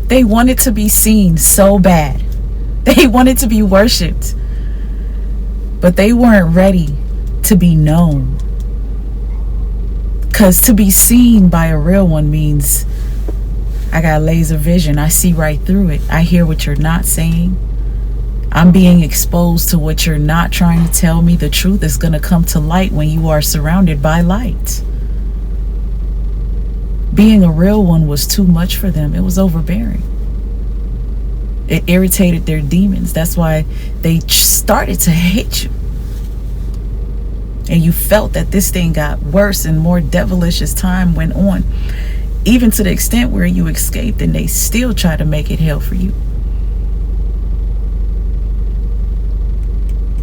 They wanted to be seen so bad. They wanted to be worshipped. But they weren't ready to be known. Because to be seen by a real one means I got laser vision. I see right through it. I hear what you're not saying. I'm being exposed to what you're not trying to tell me. The truth is going to come to light when you are surrounded by light. Being a real one was too much for them. It was overbearing. It irritated their demons. That's why they started to hate you. And you felt that this thing got worse and more devilish as time went on. Even to the extent where you escaped and they still try to make it hell for you.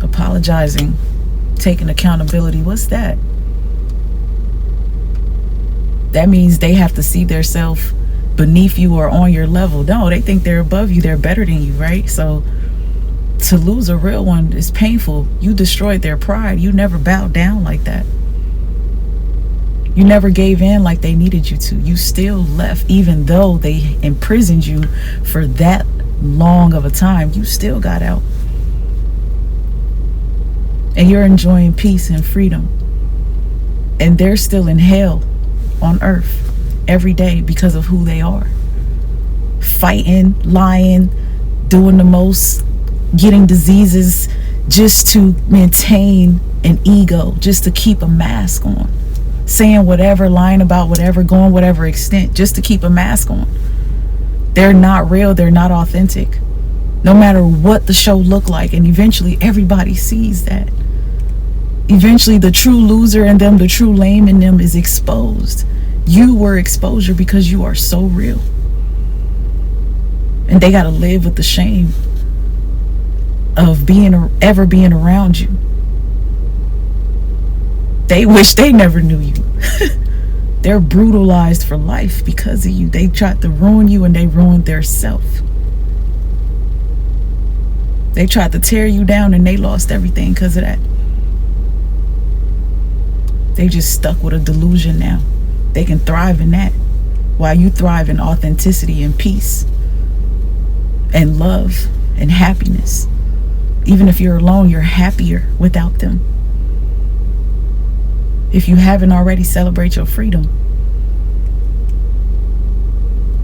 Apologizing, taking accountability, what's that? That means they have to see themselves beneath you or on your level. No, they think they're above you, they're better than you, right? So to lose a real one is painful. You destroyed their pride. You never bowed down like that. You never gave in like they needed you to. You still left, even though they imprisoned you for that long of a time. You still got out. And you're enjoying peace and freedom. And they're still in hell on earth every day because of who they are. Fighting, lying, doing the most, getting diseases just to maintain an ego, just to keep a mask on. Saying whatever, lying about whatever, going whatever extent, just to keep a mask on. They're not real, they're not authentic. No matter what the show looked like, and eventually everybody sees that. Eventually the true loser in them, the true lame in them is exposed. You were exposure because you are so real. And they got to live with the shame of ever being around you. They wish they never knew you. They're brutalized for life because of you. They tried to ruin you and they ruined their self. They tried to tear you down and they lost everything because of that. They just stuck with a delusion now. They can thrive in that while you thrive in authenticity and peace and love and happiness. Even if you're alone, you're happier without them. If you haven't already, celebrate your freedom.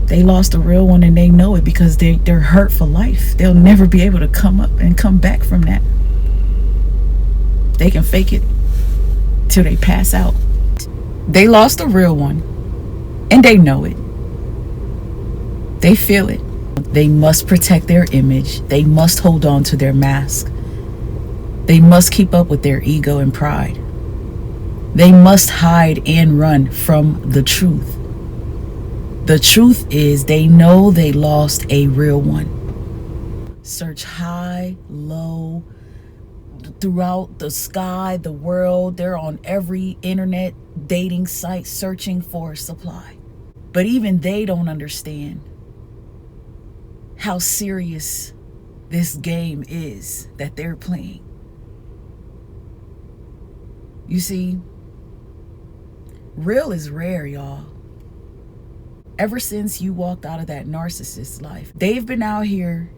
They lost a real one and they know it because they're hurt for life. They'll never be able to come up and come back from that. They can fake it till they pass out. They lost a real one and they know it. They feel it. They must protect their image. They must hold on to their mask. They must keep up with their ego and pride. They must hide and run from the truth. The truth is they know they lost a real one. Search high, low, throughout the sky, the world. They're on every internet dating site searching for supply. But even they don't understand how serious this game is that they're playing. You see, real is rare, y'all. Ever since you walked out of that narcissist life, they've been out here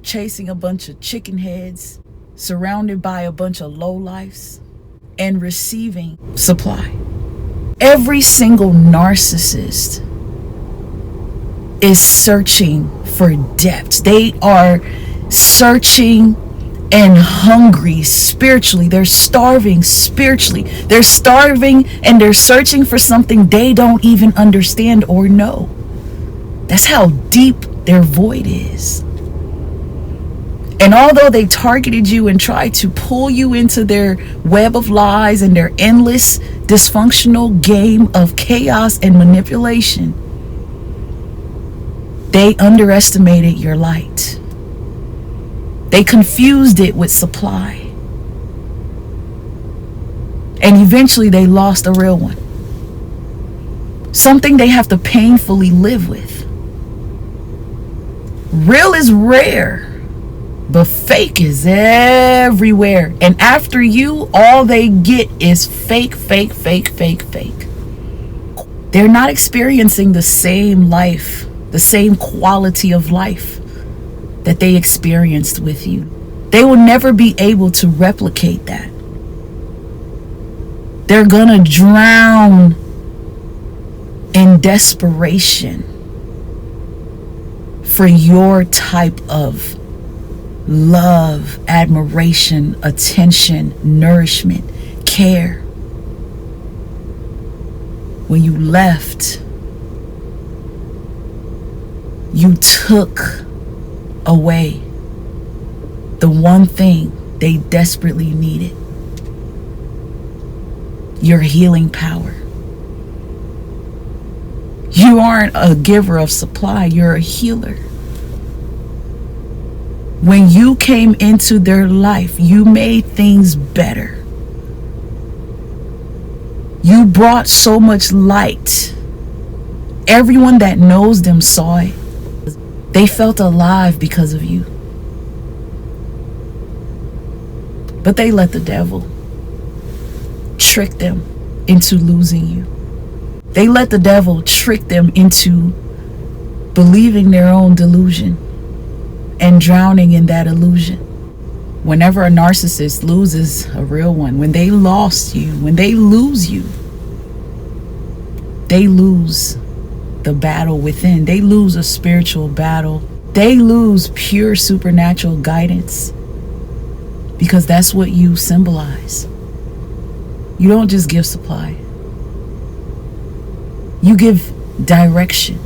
chasing a bunch of chicken heads, surrounded by a bunch of lowlifes, and receiving supply. Every single narcissist is searching for depth. They are searching and hungry spiritually. They're starving spiritually. They're starving and they're searching for something they don't even understand or know. That's how deep their void is. And although they targeted you and tried to pull you into their web of lies and their endless dysfunctional game of chaos and manipulation, they underestimated your light. They confused it with supply. And eventually they lost a real one. Something they have to painfully live with. Real is rare, but fake is everywhere. And after you, all they get is fake, fake. They're not experiencing the same life the same quality of life that they experienced with you. They will never be able to replicate that. They're gonna drown in desperation for your type of love, admiration, attention, nourishment, care. When you left, you took away the one thing they desperately needed: your healing power. You aren't a giver of supply, you're a healer. When you came into their life, you made things better. You brought so much light. Everyone that knows them saw it. They felt alive because of you. But they let the devil trick them into losing you. They let the devil trick them into believing their own delusion and drowning in that illusion. Whenever a narcissist loses a real one, when they lost you, when they lose you, they lose the battle within. They lose a spiritual battle. They lose pure supernatural guidance, because that's what you symbolize. You don't just give supply. You give direction.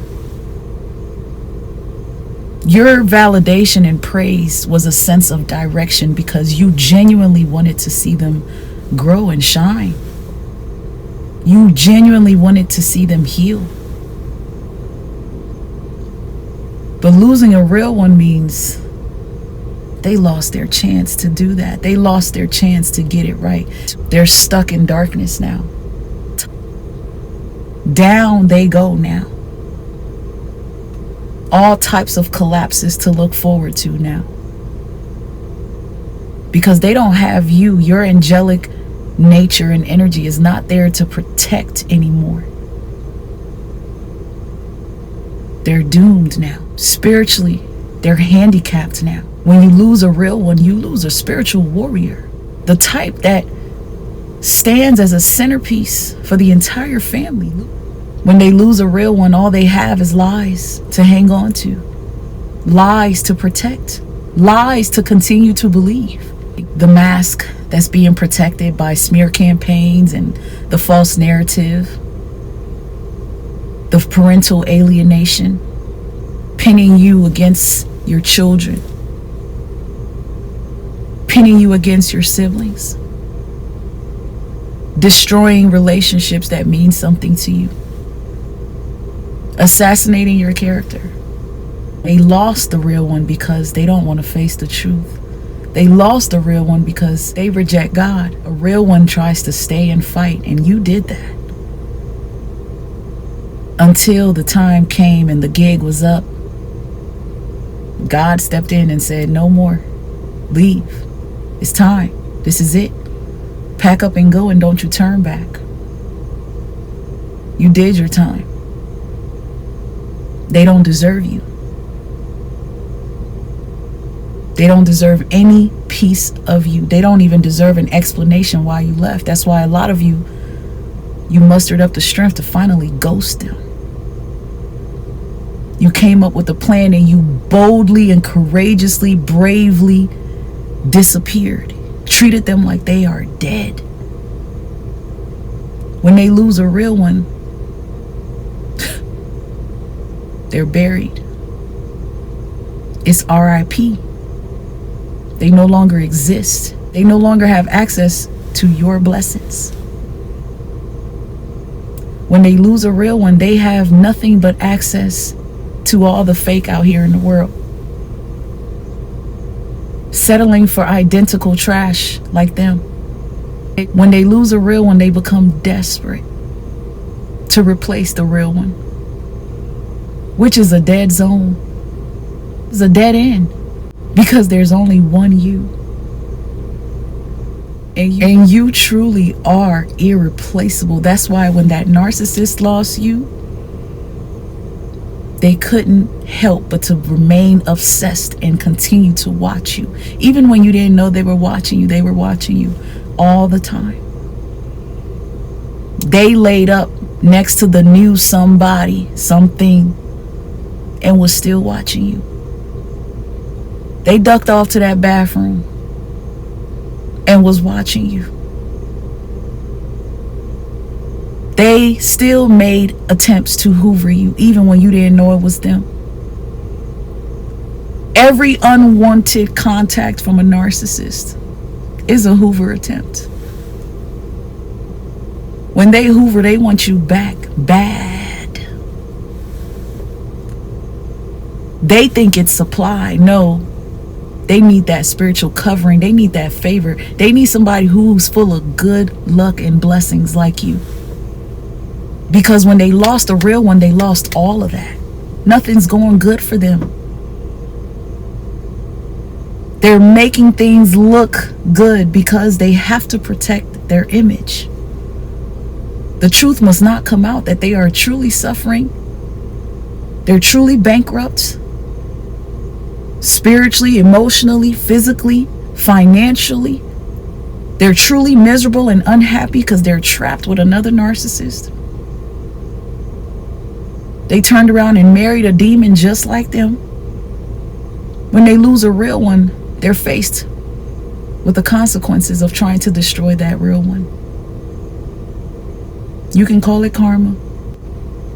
Your validation and praise was a sense of direction because you genuinely wanted to see them grow and shine. You genuinely wanted to see them heal. But losing a real one means they lost their chance to do that. They lost their chance to get it right. They're stuck in darkness now. Down they go now. All types of collapses to look forward to now. Because they don't have you. Your angelic nature and energy is not there to protect anymore. They're doomed now. Spiritually, they're handicapped now. When you lose a real one, you lose a spiritual warrior. The type that stands as a centerpiece for the entire family. When they lose a real one, all they have is lies to hang on to. Lies to protect. Lies to continue to believe. The mask that's being protected by smear campaigns and the false narrative. The parental alienation. Pinning you against your children. Pinning you against your siblings. Destroying relationships that mean something to you. Assassinating your character. They lost the real one because they don't want to face the truth. They lost the real one because they reject God. A real one tries to stay and fight, and you did that. Until the time came and the gig was up. God stepped in and said, no more. Leave. It's time. This is it. Pack up and go, and don't you turn back. You did your time. They don't deserve you. They don't deserve any piece of you. They don't even deserve an explanation why you left. That's why a lot of you mustered up the strength to finally ghost them. You came up with a plan and you boldly and courageously, bravely disappeared. Treated them like they are dead. When they lose a real one, they're buried. It's RIP. They no longer exist. They no longer have access to your blessings. When they lose a real one, they have nothing but access to all the fake out here in the world. Settling for identical trash like them. When they lose a real one, they become desperate to replace the real one, which is a dead zone. It's a dead end because there's only one you. And you truly are irreplaceable. That's why when that narcissist lost you, they couldn't help but to remain obsessed and continue to watch you. Even when you didn't know they were watching you, they were watching you all the time. They laid up next to the new somebody, something, and was still watching you. They ducked off to that bathroom and was watching you. They still made attempts to hoover you, even when you didn't know it was them. Every unwanted contact from a narcissist is a hoover attempt. When they hoover, they want you back bad. They think it's supply. No, they need that spiritual covering. They need that favor. They need somebody who's full of good luck and blessings like you. Because when they lost a real one, they lost all of that. Nothing's going good for them. They're making things look good because they have to protect their image. The truth must not come out that they are truly suffering. They're truly bankrupt. Spiritually, emotionally, physically, financially. They're truly miserable and unhappy because they're trapped with another narcissist. They turned around and married a demon just like them. When they lose a real one, they're faced with the consequences of trying to destroy that real one. You can call it karma,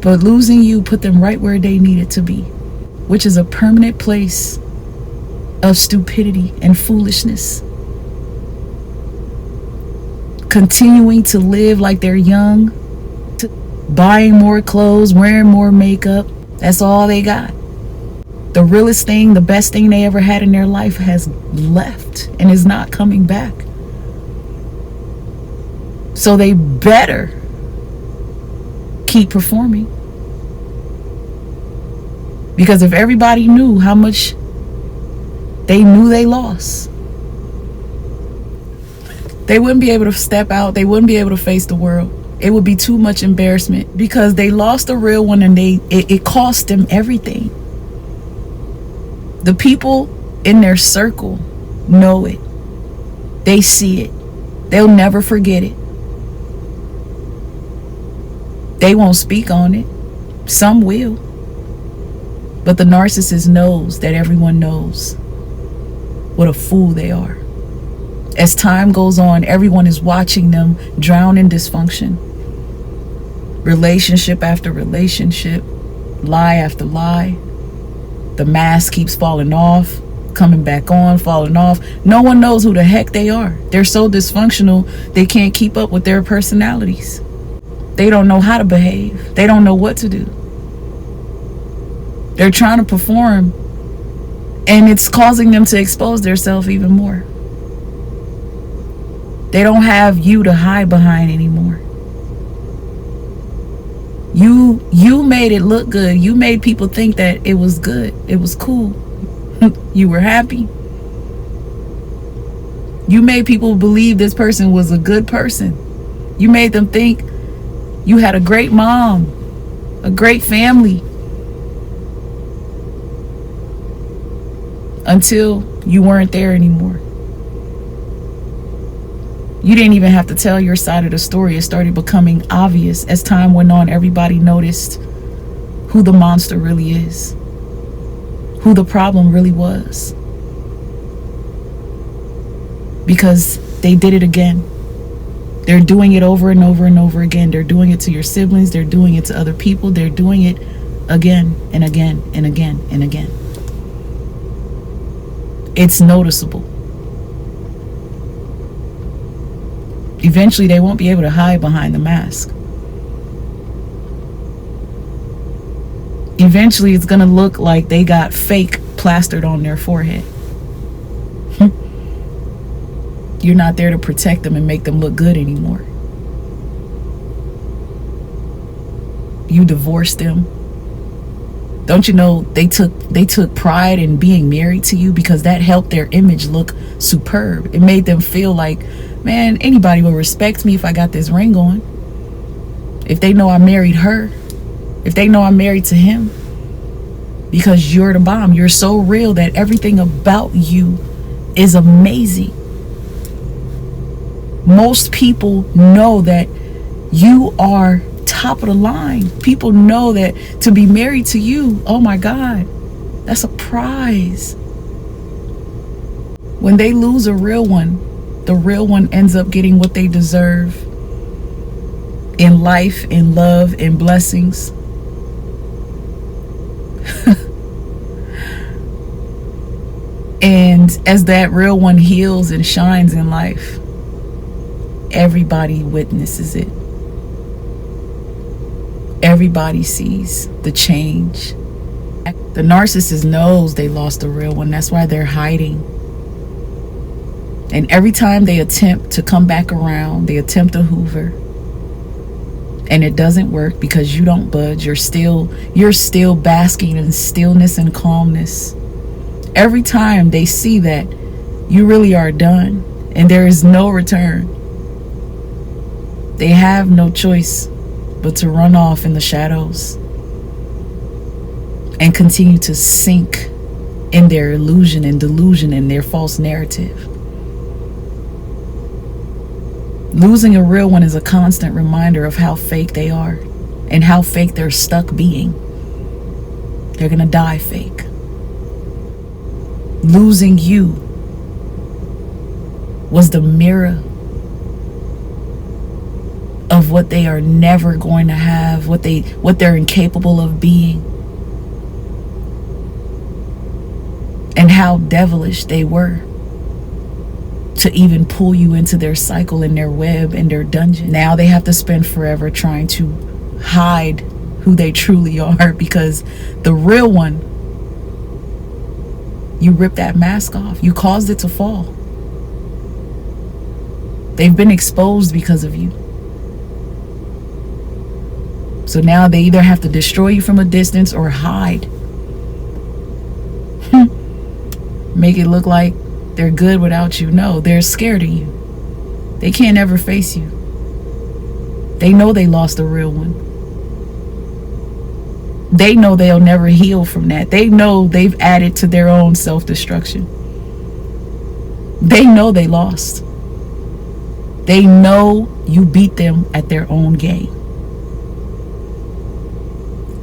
but losing you put them right where they needed to be, which is a permanent place of stupidity and foolishness. Continuing to live like they're young, buying more clothes, wearing more makeup. That's all they got. The realest thing, the best thing they ever had in their life has left and is not coming back. So they better keep performing. Because if everybody knew how much they knew they lost, they wouldn't be able to step out. They wouldn't be able to face the world. It would be too much embarrassment because they lost a real one and it cost them everything. The people in their circle know it. They see it. They'll never forget it. They won't speak on it. Some will. But the narcissist knows that everyone knows what a fool they are. As time goes on, everyone is watching them drown in dysfunction. Relationship after relationship, lie after lie. The mask keeps falling off, coming back on, falling off. No one knows who the heck they are. They're so dysfunctional, they can't keep up with their personalities. They don't know how to behave. They don't know what to do. They're trying to perform, and it's causing them to expose themselves even more. They don't have you to hide behind anymore. You made it look good. You made people think that it was good. It was cool. You were happy. You made people believe this person was a good person. You made them think you had a great mom, a great family. Until you weren't there anymore. You didn't even have to tell your side of the story. It started becoming obvious. As time went on, everybody noticed who the monster really is, who the problem really was. Because they did it again. They're doing it over and over and over again. They're doing it to your siblings. They're doing it to other people. They're doing it again and again and again and again. It's noticeable. Eventually, they won't be able to hide behind the mask. Eventually, it's going to look like they got fake plastered on their forehead. You're not there to protect them and make them look good anymore. You divorced them. Don't you know they took pride in being married to you because that helped their image look superb. It made them feel like, man, anybody will respect me if I got this ring on. If they know I married her, if they know I'm married to him. because you're the bomb. You're so real that everything about you is amazing. Most people know that you are top of the line. People know that to be married to you, oh my God, that's a prize. When they lose a real one, the real one ends up getting what they deserve in life, in love, in blessings. And as that real one heals and shines in life, everybody witnesses it. Everybody sees the change. The narcissist knows they lost the real one. That's why they're hiding. And every time they attempt to come back around, they attempt to hoover. And it doesn't work because you don't budge. You're still basking in stillness and calmness. Every time they see that, you really are done and there is no return. They have no choice but to run off in the shadows and continue to sink in their illusion and delusion and their false narrative. Losing a real one is a constant reminder of how fake they are and how fake they're stuck being. They're gonna die fake. Losing you was the mirror of what they are never going to have, what they're incapable of being, and how devilish they were to even pull you into their cycle and their web and their dungeon. Now they have to spend forever trying to hide who they truly are, because the real one, you ripped that mask off. You caused it to fall. They've been exposed because of you. So now they either have to destroy you from a distance or hide. Make it look like they're good without you. No, they're scared of you. They can't ever face you. They know they lost a real one. They know they'll never heal from that. They know they've added to their own self-destruction. They know they lost. They know you beat them at their own game.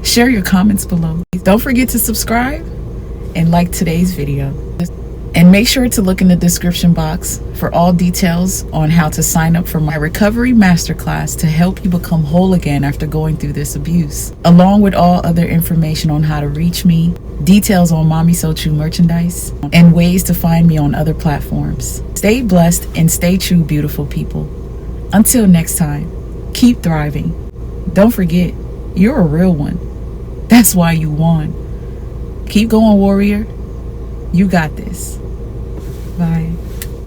Share your comments below. Don't forget to subscribe and like today's video. And make sure to look in the description box for all details on how to sign up for my recovery masterclass to help you become whole again after going through this abuse, along with all other information on how to reach me, details on MamiSoTrue merchandise, and ways to find me on other platforms. Stay blessed and stay true, beautiful people. Until next time, keep thriving. Don't forget, you're a real one. That's why you won. Keep going, warrior. You got this. Bye.